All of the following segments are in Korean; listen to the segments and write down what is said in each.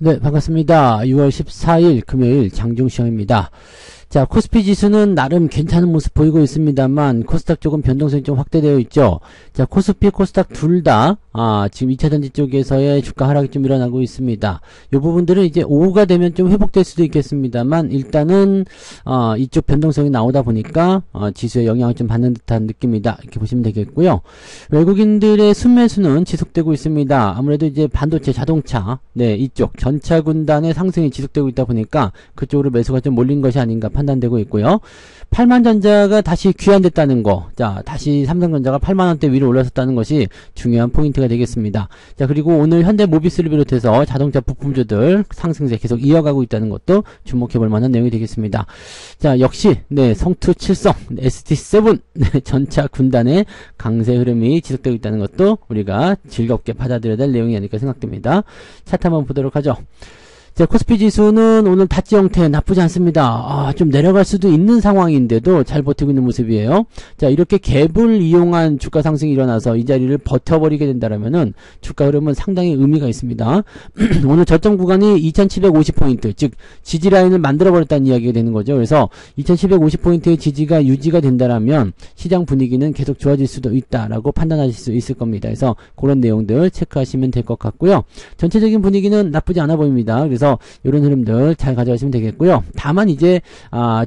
네, 반갑습니다. 6월 14일 금요일 장중시황입니다. 자, 코스피 지수는 나름 괜찮은 모습 보이고 있습니다만 코스닥 쪽은 변동성이 좀 확대되어 있죠. 자, 코스피, 코스닥 둘 다 지금 2차전지 쪽에서의 주가 하락이 좀 일어나고 있습니다. 이 부분들은 이제 오후가 되면 좀 회복될 수도 있겠습니다만 일단은 이쪽 변동성이 나오다 보니까 지수에 영향을 좀 받는 듯한 느낌이다, 이렇게 보시면 되겠고요. 외국인들의 순매수는 지속되고 있습니다. 아무래도 이제 반도체, 자동차, 네, 이쪽 전차 군단의 상승이 지속되고 있다 보니까 그쪽으로 매수가 좀 몰린 것이 아닌가 판단되고 있고요. 8만전자가 다시 귀환됐다는 거, 자, 다시 삼성전자가 8만원대 위로 올라섰다는 것이 중요한 포인트가 되겠습니다. 자, 그리고 오늘 현대모비스를 비롯해서 자동차 부품주들 상승세 계속 이어가고 있다는 것도 주목해볼 만한 내용이 되겠습니다. 자, 역시 네, 성투칠성 ST7 네, 전차 군단의 강세 흐름이 지속되고 있다는 것도 우리가 즐겁게 받아들여야 될 내용이 아닐까 생각됩니다. 차트 한번 보도록 하죠. 자, 코스피 지수는 오늘 다지 형태 나쁘지 않습니다. 좀 내려갈 수도 있는 상황인데도 잘 버티고 있는 모습이에요. 자, 이렇게 갭을 이용한 주가 상승이 일어나서 이 자리를 버텨버리게 된다라면은 주가 흐름은 상당히 의미가 있습니다. 오늘 저점 구간이 2750포인트, 즉 지지라인을 만들어버렸다는 이야기가 되는 거죠. 그래서 2750포인트의 지지가 유지가 된다라면 시장 분위기는 계속 좋아질 수도 있다라고 판단하실 수 있을 겁니다. 그래서 그런 내용들 체크하시면 될 것 같고요. 전체적인 분위기는 나쁘지 않아 보입니다. 그래서 이런 흐름들 잘 가져가시면 되겠고요. 다만 이제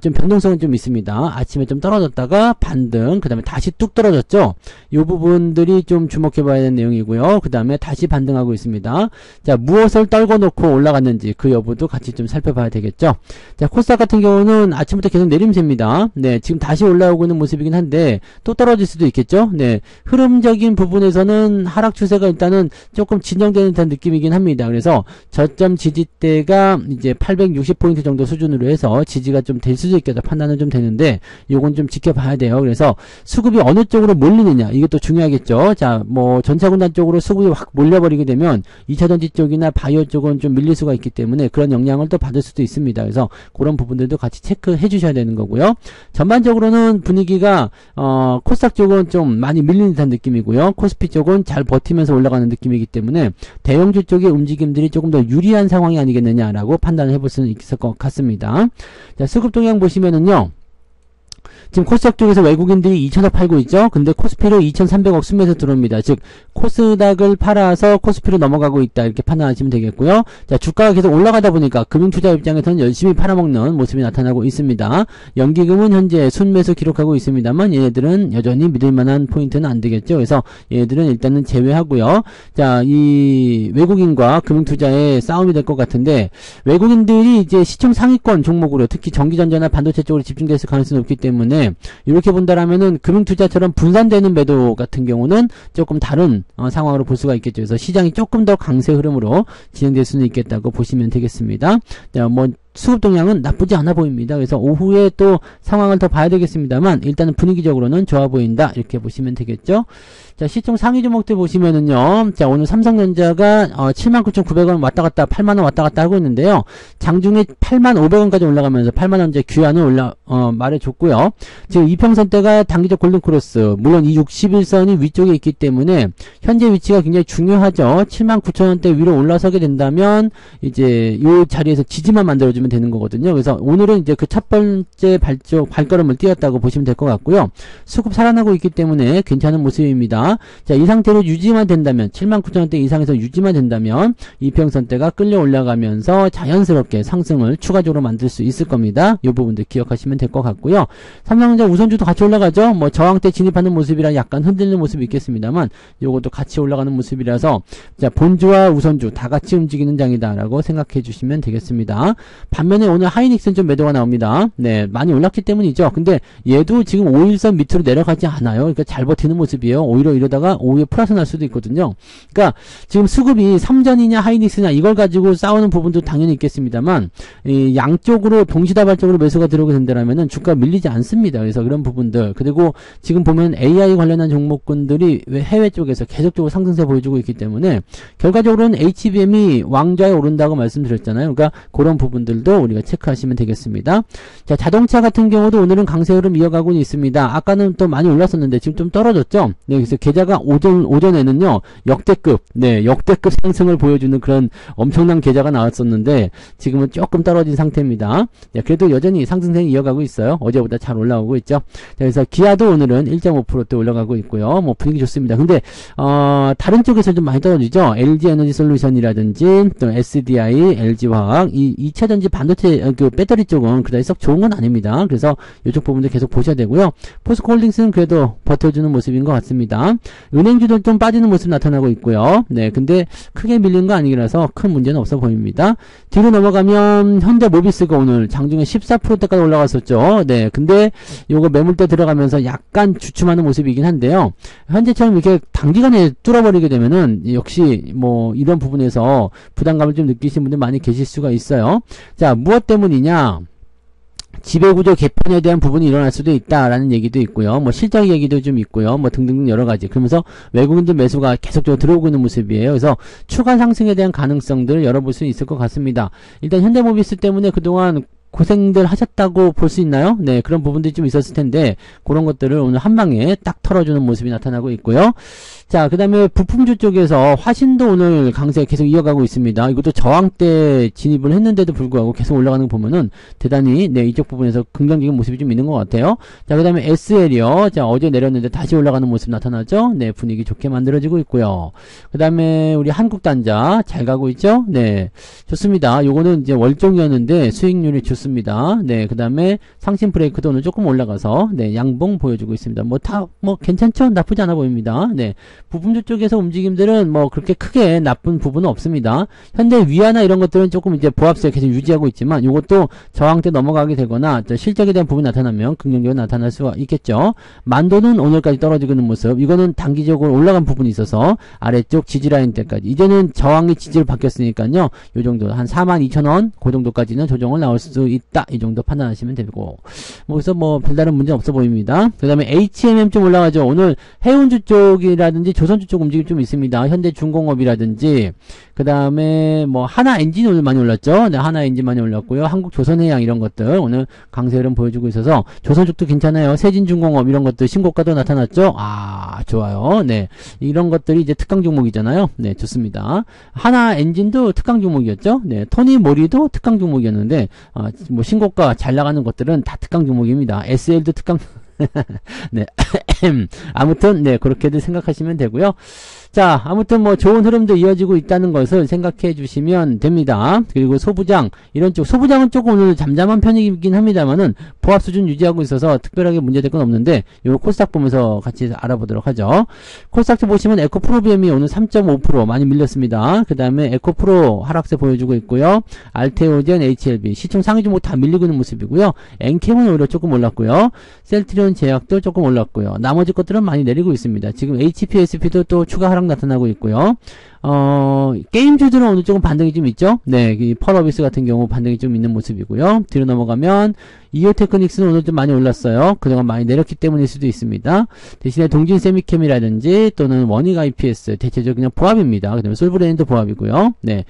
좀 변동성은 좀 있습니다. 아침에 좀 떨어졌다가 반등, 그 다음에 다시 뚝 떨어졌죠. 이 부분들이 좀 주목해 봐야 되는 내용이고요. 그 다음에 다시 반등하고 있습니다. 자, 무엇을 떨궈 놓고 올라갔는지 그 여부도 같이 좀 살펴봐야 되겠죠. 자, 코스닥 같은 경우는 아침부터 계속 내림세입니다. 네, 지금 다시 올라오고 있는 모습이긴 한데 또 떨어질 수도 있겠죠. 네, 흐름적인 부분에서는 하락 추세가 일단은 조금 진정되는 듯한 느낌이긴 합니다. 그래서 저점 지지대가 이제 860포인트 정도 수준으로 해서 지지가 좀 될 수도 있겠다 판단은 좀 되는데 요건 좀 지켜봐야 돼요. 그래서 수급이 어느 쪽으로 몰리느냐, 이게 또 중요하겠죠. 자, 뭐 전차군단 쪽으로 수급이 확 몰려버리게 되면 2차전지 쪽이나 바이오 쪽은 좀 밀릴 수가 있기 때문에 그런 영향을 또 받을 수도 있습니다. 그래서 그런 부분들도 같이 체크해 주셔야 되는 거고요. 전반적으로는 분위기가 코스닥 쪽은 좀 많이 밀리는 듯한 느낌이고요. 코스피 쪽은 잘 버티면서 올라가는 느낌이기 때문에 대형주 쪽의 움직임들이 조금 더 유리한 상황이 아니겠느냐라고 판단을 해볼 수는 있을 것 같습니다. 자, 수급 동향 보시면은요. 지금 코스닥 쪽에서 외국인들이 2,000억 팔고 있죠. 근데 코스피로 2,300억 순매수 들어옵니다. 즉 코스닥을 팔아서 코스피로 넘어가고 있다, 이렇게 판단하시면 되겠고요. 자, 주가가 계속 올라가다 보니까 금융투자 입장에서는 열심히 팔아먹는 모습이 나타나고 있습니다. 연기금은 현재 순매수 기록하고 있습니다만 얘네들은 여전히 믿을만한 포인트는 안 되겠죠. 그래서 얘네들은 일단은 제외하고요. 자, 이 외국인과 금융투자의 싸움이 될 것 같은데 외국인들이 이제 시총 상위권 종목으로 특히 전기전자나 반도체 쪽으로 집중됐을 가능성이 높기 때문에 이렇게 본다라면은 금융투자처럼 분산되는 매도 같은 경우는 조금 다른 상황으로 볼 수가 있겠죠. 그래서 시장이 조금 더 강세 흐름으로 진행될 수는 있겠다고 보시면 되겠습니다. 자, 뭐 수급 동향은 나쁘지 않아 보입니다. 그래서 오후에 또 상황을 더 봐야 되겠습니다만 일단은 분위기적으로는 좋아 보인다, 이렇게 보시면 되겠죠. 자, 시총 상위 종목들 보시면은요. 자, 오늘 삼성전자가 79,900원 왔다갔다 8만원 왔다갔다 하고 있는데요. 장중에 8만500원까지 올라가면서 8만원째 귀환을 말해줬고요. 지금 이평선대가 단기적 골든크로스, 물론 이 61선이 위쪽에 있기 때문에 현재 위치가 굉장히 중요하죠. 79,000원대 위로 올라서게 된다면 이제 이 자리에서 지지만 만들어주면 되는 거거든요. 그래서 오늘은 이제 그 첫 번째 발걸음을 띄었다고 보시면 될 것 같고요. 수급 살아나고 있기 때문에 괜찮은 모습입니다. 자, 이 상태로 유지만 된다면 79,000원대 이상에서 유지만 된다면 이평선대가 끌려 올라가면서 자연스럽게 상승을 추가적으로 만들 수 있을 겁니다. 이 부분도 기억하시면 될 것 같고요. 삼성전자 우선주도 같이 올라가죠. 뭐 저항대 진입하는 모습이라 약간 흔들리는 모습이 있겠습니다만 요것도 같이 올라가는 모습이라서 자, 본주와 우선주 다 같이 움직이는 장이다라고 생각해 주시면 되겠습니다. 반면에 오늘 하이닉스는 좀 매도가 나옵니다. 네, 많이 올랐기 때문이죠. 근데 얘도 지금 5일선 밑으로 내려가지 않아요. 그러니까 잘 버티는 모습이에요. 오히려 이러다가 오후에 플러스 날 수도 있거든요. 그러니까 지금 수급이 삼전이냐 하이닉스냐 이걸 가지고 싸우는 부분도 당연히 있겠습니다만 이 양쪽으로 동시다발적으로 매수가 들어오게 된다면은 주가 밀리지 않습니다. 그래서 그런 부분들, 그리고 지금 보면 AI 관련한 종목군들이 해외 쪽에서 계속적으로 상승세 보여주고 있기 때문에 결과적으로는 HBM이 왕좌에 오른다고 말씀드렸잖아요. 그러니까 그런 부분들도 우리가 체크하시면 되겠습니다. 자, 자동차 같은 경우도 오늘은 강세 흐름 이어가고 있습니다. 아까는 또 많이 올랐었는데 지금 좀 떨어졌죠. 네, 그래서 계좌가 오전에는요, 역대급 상승을 보여주는 그런 엄청난 계좌가 나왔었는데, 지금은 조금 떨어진 상태입니다. 네, 그래도 여전히 상승세는 이어가고 있어요. 어제보다 잘 올라오고 있죠. 자, 그래서 기아도 오늘은 1.5%대 올라가고 있고요. 뭐 분위기 좋습니다. 근데, 다른 쪽에서 좀 많이 떨어지죠. LG 에너지 솔루션이라든지, 또 SDI, LG화학, 이 2차전지 반도체, 그 배터리 쪽은 그다지 썩 좋은 건 아닙니다. 그래서 이쪽 부분도 계속 보셔야 되고요. 포스코홀딩스는 그래도 버텨주는 모습인 것 같습니다. 은행주도 좀 빠지는 모습 나타나고 있고요. 네, 근데 크게 밀린 거 아니라서 큰 문제는 없어 보입니다. 뒤로 넘어가면 현대모비스가 오늘 장중에 14%대까지 올라갔었죠. 네, 근데 요거 매물대 들어가면서 약간 주춤하는 모습이긴 한데요. 현재처럼 이렇게 단기간에 뚫어버리게 되면은 역시 뭐 이런 부분에서 부담감을 좀 느끼시는 분들 많이 계실 수가 있어요. 자, 무엇 때문이냐? 지배구조 개편에 대한 부분이 일어날 수도 있다라는 얘기도 있고요. 뭐 실적 얘기도 좀 있고요. 뭐 등등 여러 가지. 그러면서 외국인들 매수가 계속적으로 들어오고 있는 모습이에요. 그래서 추가 상승에 대한 가능성들을 열어볼 수 있을 것 같습니다. 일단 현대모비스 때문에 그동안 고생들 하셨다고 볼 수 있나요? 네, 그런 부분들이 좀 있었을 텐데 그런 것들을 오늘 한방에 딱 털어주는 모습이 나타나고 있고요. 자, 그 다음에 부품주 쪽에서 화신도 오늘 강세 계속 이어가고 있습니다. 이것도 저항대 진입을 했는데도 불구하고 계속 올라가는 거 보면은 대단히 네, 이쪽 부분에서 긍정적인 모습이 좀 있는 것 같아요. 자, 그 다음에 SL이요. 자, 어제 내렸는데 다시 올라가는 모습 나타나죠? 네, 분위기 좋게 만들어지고 있고요. 그 다음에 우리 한국단자 잘 가고 있죠? 네, 좋습니다. 요거는 이제 월종이었는데 수익률이 좋습니다. 네, 그 다음에 상신 브레이크도 오늘 조금 올라가서 네, 양봉 보여주고 있습니다. 뭐 괜찮죠? 나쁘지 않아 보입니다. 네, 부품주 쪽에서 움직임들은 뭐 그렇게 크게 나쁜 부분은 없습니다. 현대 위아나 이런 것들은 조금 이제 보합세 계속 유지하고 있지만 이것도 저항대 넘어가게 되거나 실적에 대한 부분이 나타나면 긍정적으로 나타날 수가 있겠죠. 만도는 오늘까지 떨어지고 있는 모습. 이거는 단기적으로 올라간 부분이 있어서 아래쪽 지지라인 때까지 이제는 저항이 지지로 바뀌었으니까요. 요 정도 한 42,000원 그 정도까지는 조정을 나올 수 있다. 이 정도 판단하시면 되고 뭐 그래서 뭐 별다른 문제 없어 보입니다. 그 다음에 HMM 좀 올라가죠. 오늘 해운주 쪽이라든지 조선주 쪽 움직임 좀 있습니다. 현대중공업이라든지 그 다음에 뭐 하나엔진 오늘 많이 올랐죠. 네, 하나엔진 많이 올랐고요. 한국조선해양 이런 것들 오늘 강세 흐름 보여주고 있어서 조선쪽도 괜찮아요. 세진중공업 이런 것들 신고가도 나타났죠. 아, 좋아요. 네, 이런 것들이 이제 특강 종목이잖아요. 네, 좋습니다. 하나엔진도 특강 종목이었죠. 네, 토니모리도 특강 종목이었는데 뭐 신고가 잘 나가는 것들은 다 특강 종목입니다. SL도 특강 네. 아무튼 네, 그렇게들 생각하시면 되고요. 자, 아무튼 뭐 좋은 흐름도 이어지고 있다는 것을 생각해 주시면 됩니다. 그리고 소부장 이런 쪽 소부장은 조금 오늘 잠잠한 편이긴 합니다만은 보합 수준 유지하고 있어서 특별하게 문제될 건 없는데 요 코스닥 보면서 같이 알아보도록 하죠. 코스닥 쪽 보시면 에코프로비엠이 오늘 3.5% 많이 밀렸습니다. 그 다음에 에코프로 하락세 보여주고 있고요. 알테오젠, HLB 시총 상위 종목 다 밀리고 있는 모습이고요. 엔캠은 오히려 조금 올랐고요. 셀트리온 제약도 조금 올랐고요. 나머지 것들은 많이 내리고 있습니다. 지금 HPSP도 또 추가 하락 나타나고 있고요. 게임주들은 오늘 조금 반등이 좀 있죠. 네, 이 펄어비스 같은 경우 반등이 좀 있는 모습이고요. 뒤로 넘어가면 이오테크닉스는 오늘 좀 많이 올랐어요. 그동안 많이 내렸기 때문일 수도 있습니다. 대신에 동진세미캠이라든지 또는 원익 IPS 대체적으로 그냥 보합입니다. 그 다음에 솔브레인도 보합이고요. 네,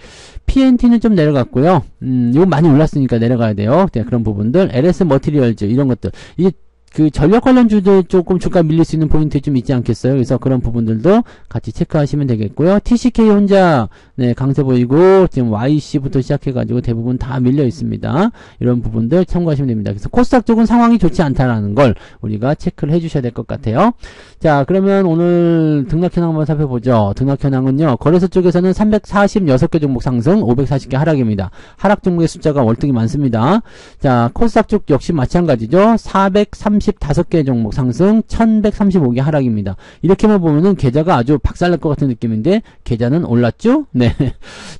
PNT는 좀 내려갔고요. 이건 많이 올랐으니까 내려가야 돼요. 네, 그런 부분들. LS 머티리얼즈 이런 것들 이게 그 전력 관련주도 조금 주가 밀릴 수 있는 포인트 좀 있지 않겠어요? 그래서 그런 부분들도 같이 체크하시면 되겠고요. TCK 혼자 네, 강세 보이고 지금 YC부터 시작해가지고 대부분 다 밀려 있습니다. 이런 부분들 참고하시면 됩니다. 그래서 코스닥 쪽은 상황이 좋지 않다라는 걸 우리가 체크를 해주셔야 될 것 같아요. 자, 그러면 오늘 등락 현황 한번 살펴보죠. 등락 현황은요. 거래소 쪽에서는 346개 종목 상승, 540개 하락입니다. 하락 종목의 숫자가 월등히 많습니다. 자, 코스닥 쪽 역시 마찬가지죠. 435개 종목 상승, 1135개 하락입니다. 이렇게만 보면은 계좌가 아주 박살날 것 같은 느낌인데 계좌는 올랐죠? 네.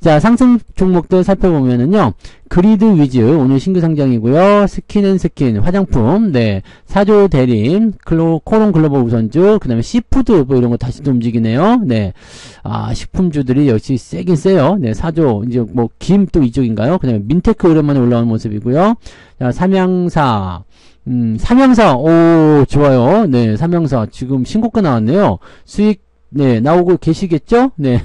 자, 상승 종목들 살펴보면은요. 그리드 위즈 오늘 신규 상장이고요. 스킨앤스킨 화장품, 네, 사조 대림, 코론 글로벌 우선주, 그 다음에 시푸드 뭐 이런 거 다시 또 움직이네요. 네, 아, 식품주들이 역시 세긴 세요. 네, 사조 이제 뭐 김 또 이쪽인가요? 그 다음에 민테크 오랜만에 올라오는 모습이고요. 자, 삼양사. 삼양사, 오, 좋아요. 네, 삼양사 지금 신고가 나왔네요. 수익 네, 나오고 계시겠죠? 네.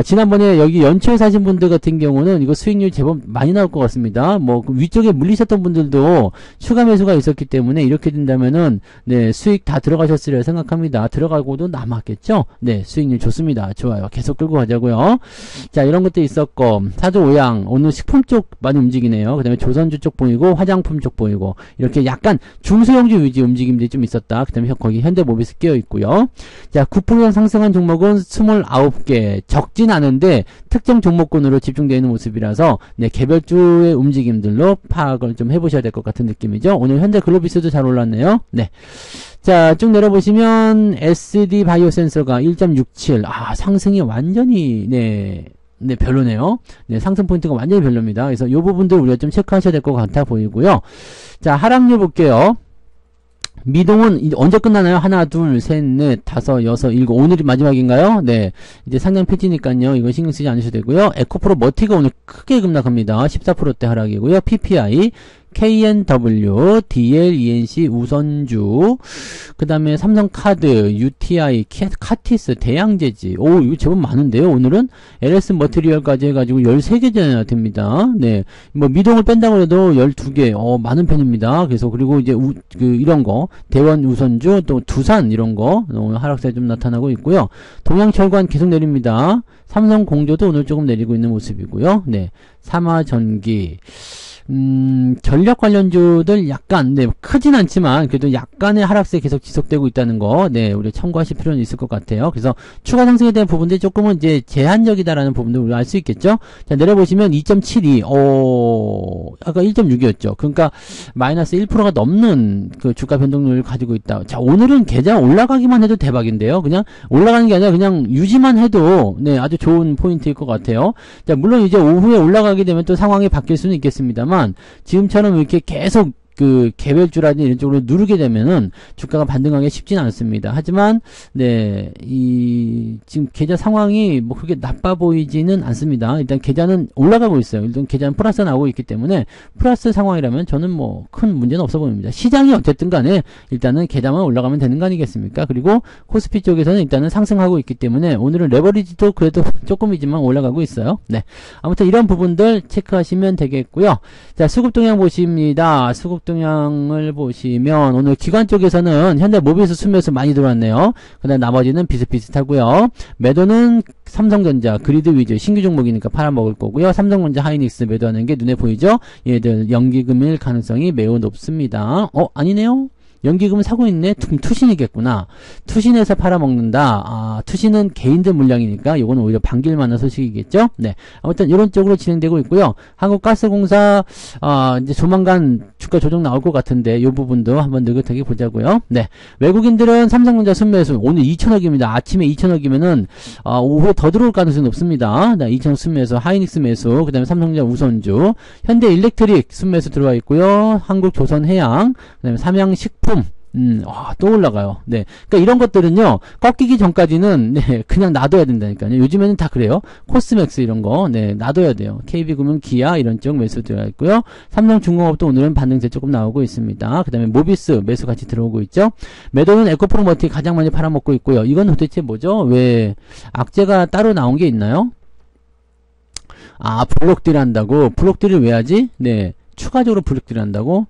지난번에 여기 연초에 사신 분들 같은 경우는 이거 수익률 제법 많이 나올 것 같습니다. 뭐, 그 위쪽에 물리셨던 분들도 추가 매수가 있었기 때문에 이렇게 된다면은, 네, 수익 다 들어가셨으리라 생각합니다. 들어가고도 남았겠죠? 네, 수익률 좋습니다. 좋아요. 계속 끌고 가자고요. 자, 이런 것도 있었고, 사조 오양, 오늘 식품 쪽 많이 움직이네요. 그 다음에 조선주 쪽 보이고, 화장품 쪽 보이고, 이렇게 약간 중소형주 위주 움직임들이 좀 있었다. 그 다음에 거기 현대모비스 끼어 있고요. 자, 9% 상승한 종목은 29개. 적진 않은데 특정 종목군으로 집중되어 있는 모습이라서 네, 개별주의 움직임들로 파악을 좀 해보셔야 될 것 같은 느낌이죠. 오늘 현대글로비스도 잘 올랐네요. 네. 자, 쭉 내려보시면 SD 바이오센서가 1.67. 상승이 완전히 네, 별로네요. 네, 상승 포인트가 완전히 별로입니다. 그래서 이 부분들 우리가 좀 체크하셔야 될 것 같아 보이고요. 자, 하락률 볼게요. 미동은 언제 끝나나요? 하나, 둘, 셋, 넷, 다섯, 여섯, 일곱. 오늘이 마지막인가요? 네. 이제 상장 폐지니까요. 이거 신경 쓰지 않으셔도 되고요. 에코프로 머티가 오늘 크게 급락합니다. 14%대 하락이고요. PPI, KNW, DL, ENC, 우선주, 그 다음에 삼성카드, UTI, 카티스, 대양제지. 오, 이거 제법 많은데요, 오늘은? LS 머티리얼까지 해가지고 13개나 됩니다. 네. 뭐, 미동을 뺀다고 해도 12개, 많은 편입니다. 그래서, 그리고 이제, 이런 거, 대원 우선주, 또 두산, 이런 거, 오늘 하락세 좀 나타나고 있고요. 동양철관 계속 내립니다. 삼성공조도 오늘 조금 내리고 있는 모습이고요. 네. 삼화전기. 전력 관련주들 약간, 네, 크진 않지만, 그래도 약간의 하락세 계속 지속되고 있다는 거, 네, 우리 참고하실 필요는 있을 것 같아요. 그래서 추가 상승에 대한 부분들이 조금은 이제 제한적이다라는 부분도 우리가 알 수 있겠죠? 자, 내려보시면 2.72, 아까 1.6이었죠. 그러니까, 마이너스 1%가 넘는 그 주가 변동률을 가지고 있다. 자, 오늘은 계좌 올라가기만 해도 대박인데요. 그냥 올라가는 게 아니라 그냥 유지만 해도, 네, 아주 좋은 포인트일 것 같아요. 자, 물론 이제 오후에 올라가게 되면 또 상황이 바뀔 수는 있겠습니다만, 지금처럼 이렇게 계속 그 개별주라든지 이런 쪽으로 누르게 되면은 주가가 반등하기 쉽진 않습니다. 하지만 네, 지금 계좌 상황이 뭐 그렇게 나빠 보이지는 않습니다. 일단 계좌는 올라가고 있어요. 일단 계좌는 플러스 나오고 있기 때문에 플러스 상황이라면 저는 뭐 큰 문제는 없어 보입니다. 시장이 어쨌든 간에 일단은 계좌만 올라가면 되는 거 아니겠습니까? 그리고 코스피 쪽에서는 일단은 상승하고 있기 때문에 오늘은 레버리지도 그래도 조금이지만 올라가고 있어요. 네, 아무튼 이런 부분들 체크하시면 되겠고요. 자, 수급 동향 보십니다. 수급 동향을 보시면 오늘 기관 쪽에서는 현대모비스 순매수 많이 들어왔네요. 그 다음 나머지는 비슷비슷하고요. 매도는 삼성전자, 그리드 위주, 신규 종목이니까 팔아먹을 거고요. 삼성전자, 하이닉스 매도하는 게 눈에 보이죠? 얘들 연기금일 가능성이 매우 높습니다. 아니네요? 연기금을 사고 있네? 투신이겠구나. 투신에서 팔아먹는다. 투신은 개인들 물량이니까 요건 오히려 반길 만한 소식이겠죠? 네. 아무튼 이런 쪽으로 진행되고 있고요. 한국가스공사, 이제 조만간 주가 조정 나올 것 같은데 요 부분도 한번 느긋하게 보자고요. 네. 외국인들은 삼성전자 순매수 오늘 2천억입니다. 아침에 2천억이면은, 오후에 더 들어올 가능성이 높습니다. 네, 2천억 순매수, 하이닉스 매수, 그 다음에 삼성전자 우선주, 현대일렉트릭 순매수 들어와 있고요. 한국조선해양, 그 다음에 삼양식품, 또 올라가요. 네. 그러니까 이런 것들은요, 꺾이기 전까지는, 네, 그냥 놔둬야 된다니까요. 요즘에는 다 그래요. 코스맥스 이런 거, 네, 놔둬야 돼요. KB금융, 기아, 이런 쪽 매수 들어가 있고요. 삼성중공업도 오늘은 반등세 조금 나오고 있습니다. 그 다음에 모비스 매수 같이 들어오고 있죠. 매도는 에코프로머티 가장 많이 팔아먹고 있고요. 이건 도대체 뭐죠? 왜, 악재가 따로 나온 게 있나요? 블록딜 한다고? 블록딜을 왜 하지? 네. 추가적으로 블록딜 한다고?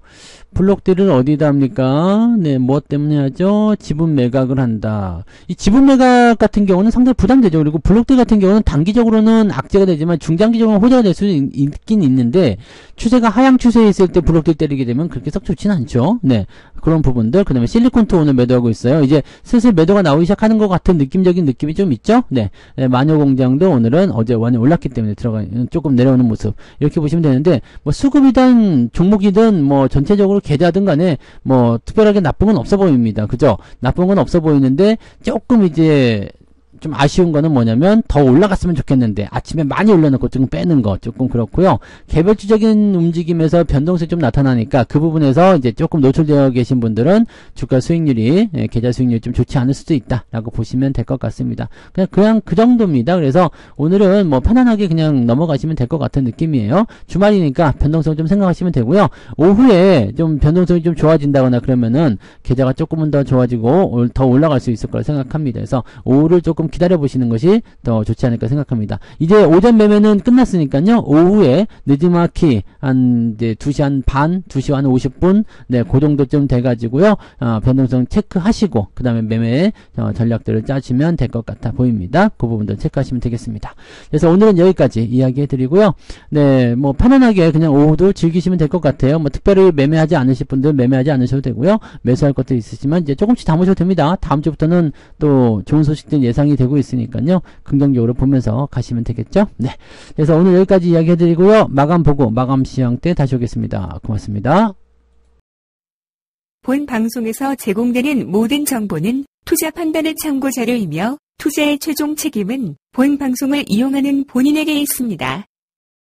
블록딜을 어디다 합니까? 네, 뭐 때문에 하죠? 지분 매각을 한다. 이 지분 매각 같은 경우는 상당히 부담되죠. 그리고 블록딜 같은 경우는 단기적으로는 악재가 되지만 중장기적으로는 호재가 될 수 있긴 있는데, 추세가 하향 추세에 있을 때 블록딜 때리게 되면 그렇게 썩 좋진 않죠. 네. 그런 부분들. 그 다음에 실리콘토 오늘 매도하고 있어요. 이제 슬슬 매도가 나오기 시작하는 것 같은 느낌적인 느낌이 좀 있죠? 네. 네, 마녀공장도 오늘은 어제 완전 올랐기 때문에 조금 내려오는 모습. 이렇게 보시면 되는데, 뭐 수급이든 종목이든 뭐 전체적으로 계좌든 간에 뭐 특별하게 나쁜 건 없어 보입니다. 그죠? 나쁜 건 없어 보이는데 조금 이제 좀 아쉬운 거는 뭐냐면 더 올라갔으면 좋겠는데 아침에 많이 올려놓고 조금 빼는 거 조금 그렇고요. 개별주적인 움직임에서 변동성이 좀 나타나니까 그 부분에서 이제 조금 노출되어 계신 분들은 주가 수익률이 계좌 수익률이 좀 좋지 않을 수도 있다라고 보시면 될 것 같습니다. 그냥 그 정도입니다. 그래서 오늘은 뭐 편안하게 그냥 넘어가시면 될 것 같은 느낌이에요. 주말이니까 변동성 좀 생각하시면 되고요. 오후에 좀 변동성이 좀 좋아진다거나 그러면은 계좌가 조금은 더 좋아지고 더 올라갈 수 있을 거라 생각합니다. 그래서 오후를 조금 기다려 보시는 것이 더 좋지 않을까 생각합니다. 이제 오전 매매는 끝났으니까요. 오후에 늦지막히 한 이제 2시 한 반, 2시 한 50분, 네, 그 정도쯤 돼가지고요. 변동성 체크하시고 그 다음에 매매 전략들을 짜시면 될 것 같아 보입니다. 그 부분도 체크하시면 되겠습니다. 그래서 오늘은 여기까지 이야기해드리고요. 네, 뭐 편안하게 그냥 오후도 즐기시면 될 것 같아요. 뭐 특별히 매매하지 않으실 분들 매매하지 않으셔도 되고요. 매수할 것도 있으시면 이제 조금씩 담으셔도 됩니다. 다음 주부터는 또 좋은 소식들 예상이 되고 있으니까요. 긍정적으로 보면서 가시면 되겠죠. 네, 그래서 오늘 여기까지 이야기해드리고요. 마감 보고 마감 시황 때 다시 오겠습니다. 고맙습니다. 본 방송에서 제공되는 모든 정보는 투자 판단의 참고 자료이며 투자의 최종 책임은 본 방송을 이용하는 본인에게 있습니다.